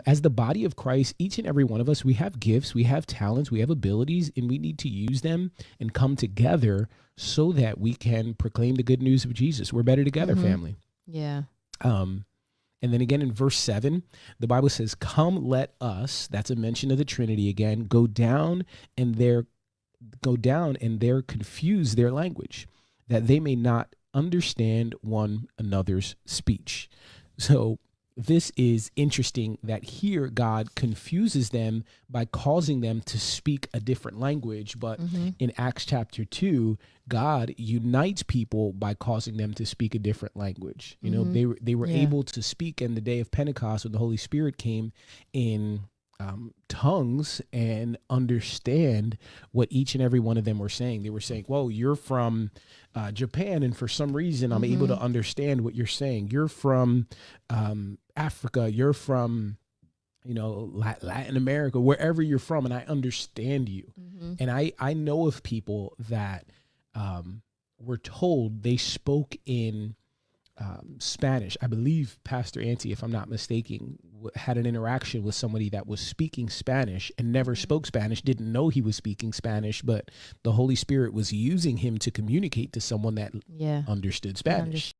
as the body of Christ, each and every one of us, we have gifts, we have talents, we have abilities, and we need to use them and come together so that we can proclaim the good news of Jesus. We're better together, family. Yeah. And then again in verse 7, the Bible says, come, let us, that's a mention of the Trinity again, go down and there confuse their language, that they may not understand one another's speech. So this is interesting that here God confuses them by causing them to speak a different language. But in Acts chapter 2, God unites people by causing them to speak a different language. You know, they were able to speak in the day of Pentecost when the Holy Spirit came in tongues and understand what each and every one of them were saying. They were saying, whoa, you're from Japan, and for some reason I'm able to understand what you're saying. You're from Africa, you're from, you know, Latin America, wherever you're from, and I understand you. And I know of people that were told they spoke in Spanish. I believe Pastor Auntie, if I'm not mistaken, had an interaction with somebody that was speaking Spanish and never spoke Spanish, didn't know he was speaking Spanish, but the Holy Spirit was using him to communicate to someone that understood Spanish.